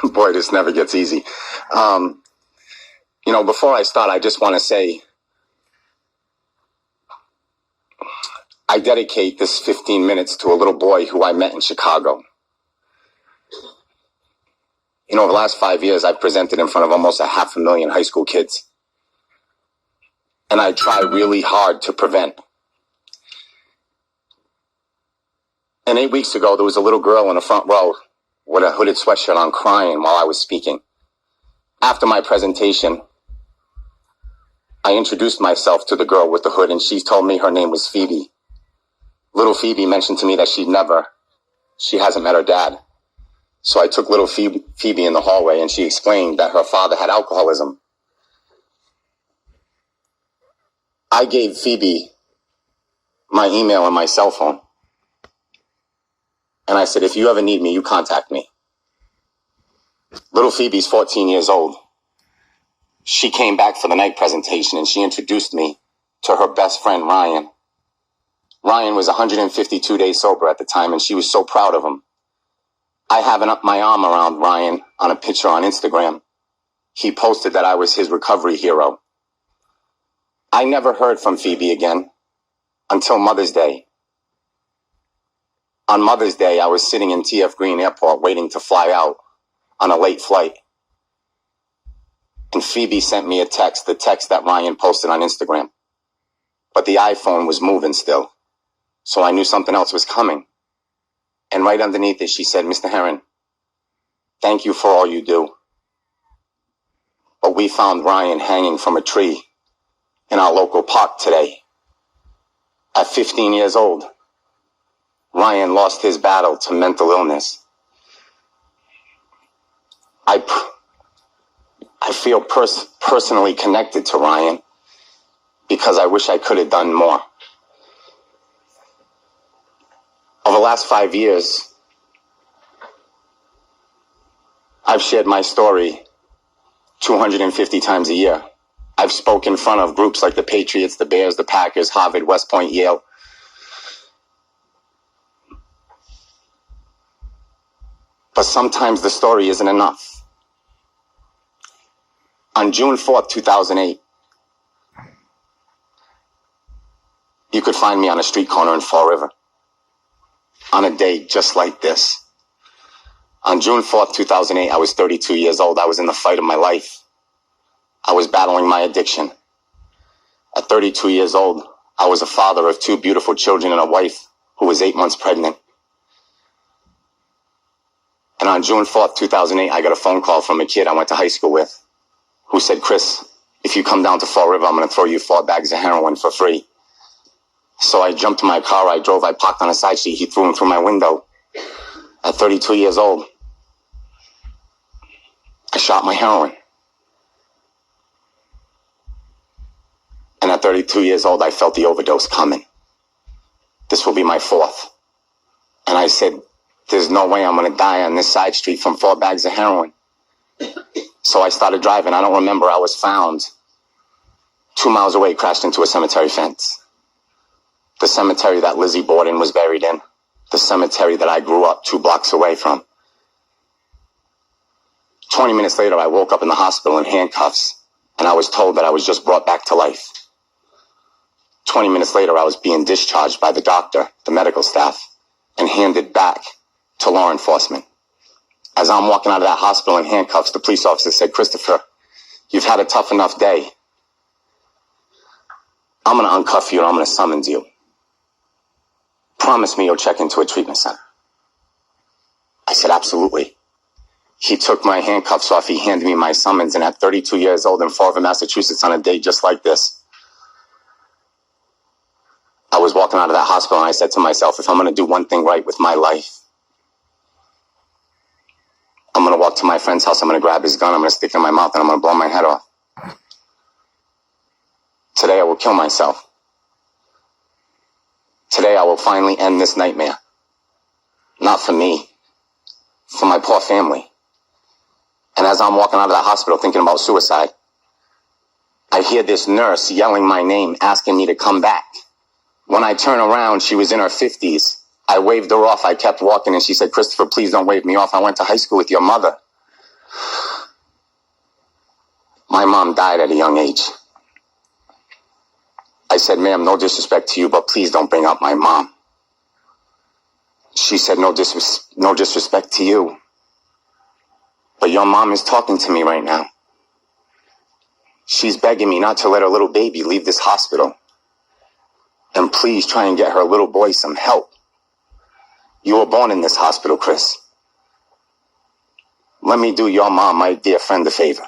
Boy, this never gets easy. Before I start, I just want to say I dedicate this 15 minutes to a little boy who I met in Chicago. Over the last 5 years, I've presented in front of almost 500,000 high school kids. And I try really hard to prevent. And 8 weeks ago, there was a little girl in the front row with a hooded sweatshirt on crying while I was speaking. After my presentation, I introduced myself to the girl with the hood, and she told me her name was Phoebe. Little Phoebe mentioned to me that she hasn't met her dad. So I took little Phoebe in the hallway, and she explained that her father had alcoholism. I gave Phoebe my email and my cell phone. And I said, if you ever need me, you contact me. Little Phoebe's 14 years old. She came back for the night presentation, and she introduced me to her best friend, Ryan. Ryan was 152 days sober at the time, and she was so proud of him. I have my arm around Ryan on a picture on Instagram. He posted that I was his recovery hero. I never heard from Phoebe again until Mother's Day. On Mother's Day, I was sitting in TF Green Airport waiting to fly out on a late flight. And Phoebe sent me the text that Ryan posted on Instagram. But the iPhone was moving still, so I knew something else was coming. And right underneath it, she said, Mr. Herron, thank you for all you do. But we found Ryan hanging from a tree in our local park today. At 15 years old, Ryan lost his battle to mental illness. I feel personally connected to Ryan because I wish I could have done more. Over the last 5 years, I've shared my story 250 times a year. I've spoken in front of groups like the Patriots, the Bears, the Packers, Harvard, West Point, Yale. But sometimes the story isn't enough. On June 4th, 2008, you could find me on a street corner in Fall River on a day just like this. On June 4th, 2008, I was 32 years old. I was in the fight of my life. I was battling my addiction. At 32 years old, I was a father of 2 beautiful children and a wife who was 8 months pregnant. And on June 4th, 2008, I got a phone call from a kid I went to high school with who said, Chris, if you come down to Fall River, I'm going to throw you 4 bags of heroin for free. So I jumped in my car, I drove, I parked on a side street, he threw them through my window. At 32 years old, I shot my heroin. And at 32 years old, I felt the overdose coming. This will be my 4th. And I said, there's no way I'm going to die on this side street from 4 bags of heroin. So I started driving. I don't remember. I was found 2 miles away, crashed into a cemetery fence. The cemetery that Lizzie Borden was buried in. The cemetery that I grew up 2 blocks away from. 20 minutes later, I woke up in the hospital in handcuffs, and I was told that I was just brought back to life. 20 minutes later, I was being discharged by the doctor, the medical staff, and handed back to law enforcement. As I'm walking out of that hospital in handcuffs, the police officer said, Christopher, you've had a tough enough day. I'm going to uncuff you and I'm going to summons you. Promise me you'll check into a treatment center. I said, absolutely. He took my handcuffs off. He handed me my summons. And at 32 years old in Fall River, Massachusetts, on a day just like this, I was walking out of that hospital and I said to myself, if I'm going to do one thing right with my life, I'm going to walk to my friend's house. I'm going to grab his gun. I'm going to stick it in my mouth and I'm going to blow my head off. Today I will kill myself. Today I will finally end this nightmare. Not for me, for my poor family. And as I'm walking out of that hospital thinking about suicide, I hear this nurse yelling my name, asking me to come back. When I turn around, she was in her 50s. I waved her off. I kept walking and she said, Christopher, please don't wave me off. I went to high school with your mother. My mom died at a young age. I said, ma'am, no disrespect to you, but please don't bring up my mom. She said, no disrespect to you, but your mom is talking to me right now. She's begging me not to let her little baby leave this hospital. And please try and get her little boy some help. You were born in this hospital, Chris. Let me do your mom, my dear friend, a favor.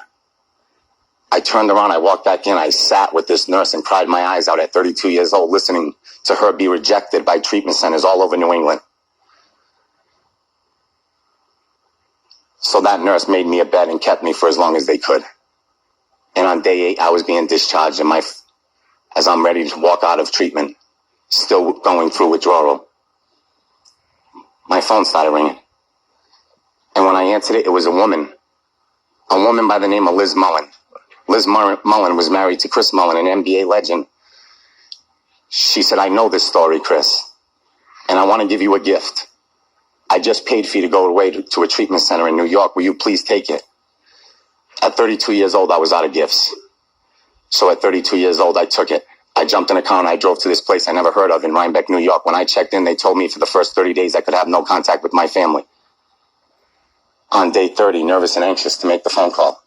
I turned around, I walked back in, I sat with this nurse and cried my eyes out at 32 years old, listening to her be rejected by treatment centers all over New England. So that nurse made me a bed and kept me for as long as they could. And on day 8, I was being discharged, and as I'm ready to walk out of treatment, still going through withdrawal, my phone started ringing. And when I answered it, it was a woman by the name of Liz Mullen. Liz Mullen was married to Chris Mullen, an NBA legend. She said, I know this story, Chris, and I want to give you a gift. I just paid for you to go away to a treatment center in New York. Will you please take it? At 32 years old, I was out of gifts. So at 32 years old, I took it. I jumped in a car and I drove to this place I never heard of in Rhinebeck, New York. When I checked in, they told me for the first 30 days I could have no contact with my family. On day 30, nervous and anxious to make the phone call,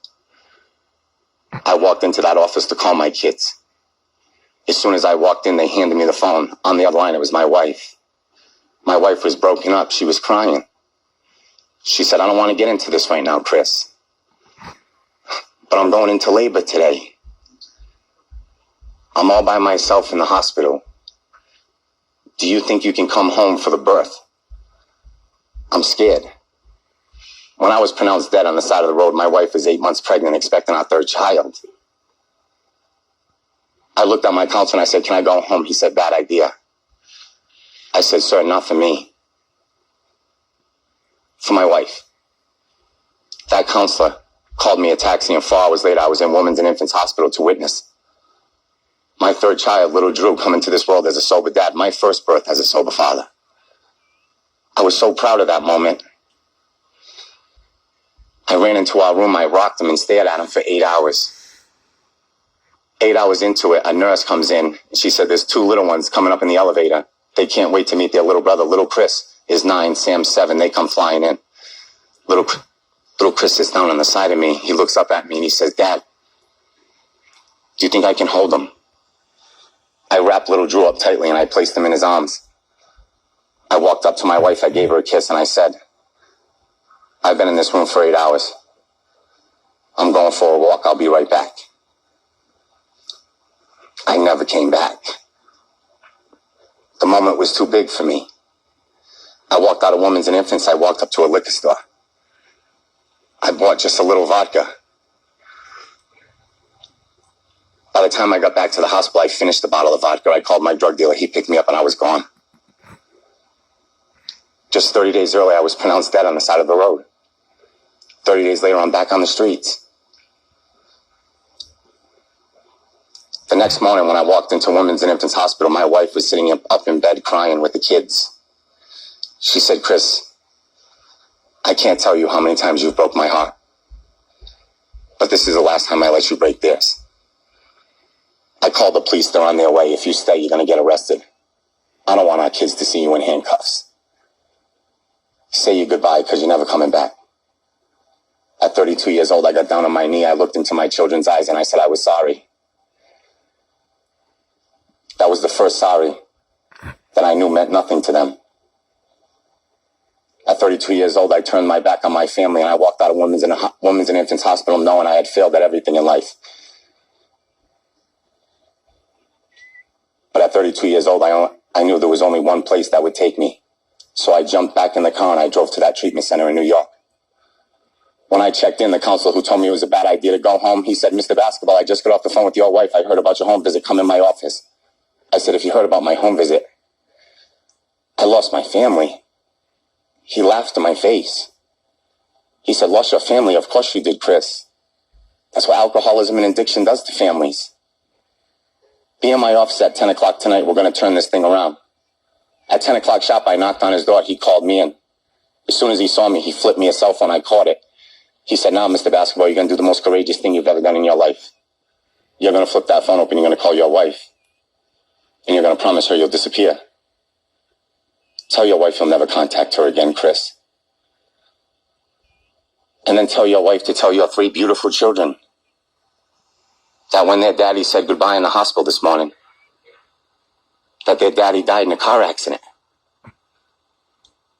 I walked into that office to call my kids. As soon as I walked in, they handed me the phone. On the other line, it was my wife. My wife was broken up. She was crying. She said, I don't want to get into this right now, Chris, but I'm going into labor today. I'm all by myself in the hospital. Do you think you can come home for the birth? I'm scared. When I was pronounced dead on the side of the road, my wife was 8 months pregnant, expecting our third child. I looked at my counselor and I said, can I go home? He said, bad idea. I said, sir, not for me. For my wife. That counselor called me a taxi, and 4 hours later, I was in Women's and Infants Hospital to witness my third child, little Drew, come into this world as a sober dad, my first birth as a sober father. I was so proud of that moment. I ran into our room, I rocked him and stared at him for 8 hours. 8 hours into it, a nurse comes in. She said, there's 2 little ones coming up in the elevator. They can't wait to meet their little brother. Little Chris is 9, Sam's 7. They come flying in. Little Chris sits down on the side of me. He looks up at me and he says, Dad, do you think I can hold him? I wrapped little Drew up tightly and I placed him in his arms. I walked up to my wife. I gave her a kiss and I said, I've been in this room for 8 hours. I'm going for a walk. I'll be right back. I never came back. The moment was too big for me. I walked out of Women's and Infants. I walked up to a liquor store. I bought just a little vodka. By the time I got back to the hospital, I finished the bottle of vodka. I called my drug dealer. He picked me up and I was gone. Just 30 days earlier, I was pronounced dead on the side of the road. 30 days later, I'm back on the streets. The next morning, when I walked into Women's and Infants Hospital, my wife was sitting up in bed crying with the kids. She said, Chris, I can't tell you how many times you've broke my heart, but this is the last time I let you break theirs. I called the police. They're on their way. If you stay, you're going to get arrested. I don't want our kids to see you in handcuffs. Say you goodbye because you're never coming back. At 32 years old, I got down on my knee. I looked into my children's eyes and I said I was sorry. That was the first sorry that I knew meant nothing to them. At 32 years old, I turned my back on my family and I walked out of Women's and Infants Hospital knowing I had failed at everything in life. But at 32 years old, I knew there was only one place that would take me. So I jumped back in the car and I drove to that treatment center in New York. When I checked in, the counselor who told me it was a bad idea to go home, he said, Mr. Basketball, I just got off the phone with your wife. I heard about your home visit. Come in my office. I said, if you heard about my home visit, I lost my family. He laughed in my face. He said, lost your family? Of course you did, Chris. That's what alcoholism and addiction does to families. Be in my office at 10 o'clock tonight. We're going to turn this thing around. At 10 o'clock sharp, I knocked on his door. He called me in. As soon as he saw me, he flipped me a cell phone. I caught it. He said, "Now, Mr. Basketball, you're going to do the most courageous thing you've ever done in your life. You're going to flip that phone open, you're going to call your wife, and you're going to promise her you'll disappear. Tell your wife you'll never contact her again, Chris. And then tell your wife to tell your 3 beautiful children that when their daddy said goodbye in the hospital this morning, that their daddy died in a car accident.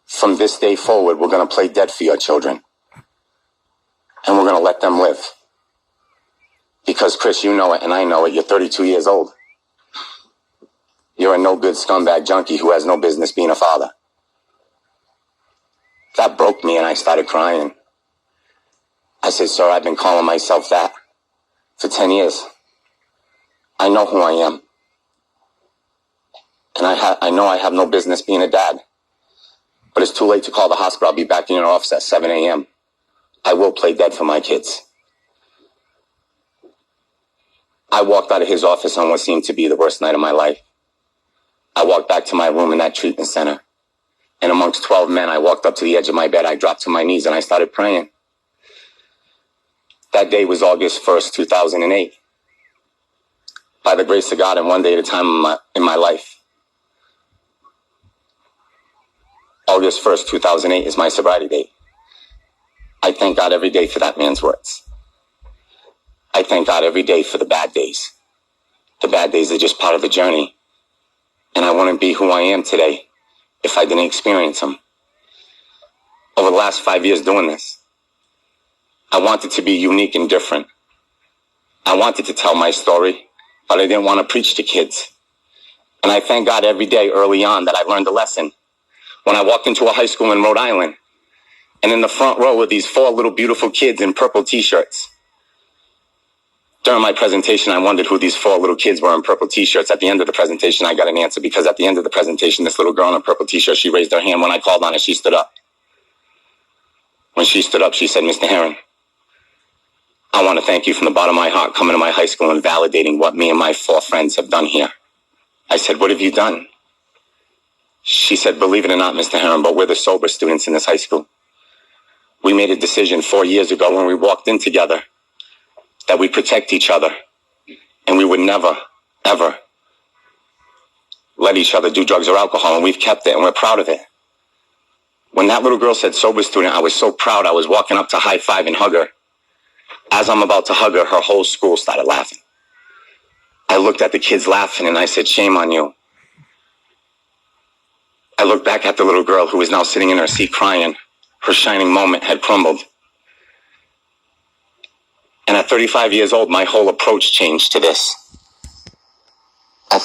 From this day forward, we're going to play dead for your children. And we're going to let them live. Because, Chris, you know it and I know it. You're 32 years old. You're a no-good scumbag junkie who has no business being a father." That broke me and I started crying. I said, "Sir, I've been calling myself that for 10 years. I know who I am. And I know I have no business being a dad. But it's too late to call the hospital. I'll be back in your office at 7 a.m. I will play dead for my kids." I walked out of his office on what seemed to be the worst night of my life. I walked back to my room in that treatment center. And amongst 12 men, I walked up to the edge of my bed. I dropped to my knees and I started praying. That day was August 1st, 2008. By the grace of God, and one day at a time in my life. August 1st, 2008 is my sobriety date. I thank God every day for that man's words. I thank God every day for the bad days. The bad days are just part of the journey. And I wouldn't be who I am today if I didn't experience them. Over the last 5 years doing this, I wanted to be unique and different. I wanted to tell my story, but I didn't want to preach to kids. And I thank God every day early on that I learned a lesson. When I walked into a high school in Rhode Island, and in the front row were these 4 little beautiful kids in purple t-shirts. During my presentation, I wondered who these 4 little kids were in purple t-shirts. At the end of the presentation, I got an answer, because at the end of the presentation, this little girl in a purple t-shirt, she raised her hand. When I called on her, she stood up. When she stood up, she said, "Mr. Heron, I want to thank you from the bottom of my heart coming to my high school and validating what me and my 4 friends have done here." I said, "What have you done?" She said, "Believe it or not, Mr. Heron, but we're the sober students in this high school. We made a decision 4 years ago when we walked in together that we protect each other and we would never, ever let each other do drugs or alcohol, and we've kept it and we're proud of it." When that little girl said sober student, I was so proud. I was walking up to high five and hug her. As I'm about to hug her, her whole school started laughing. I looked at the kids laughing and I said, "Shame on you." I looked back at the little girl who was now sitting in her seat crying. Her shining moment had crumbled. And at 35 years old, my whole approach changed to this. At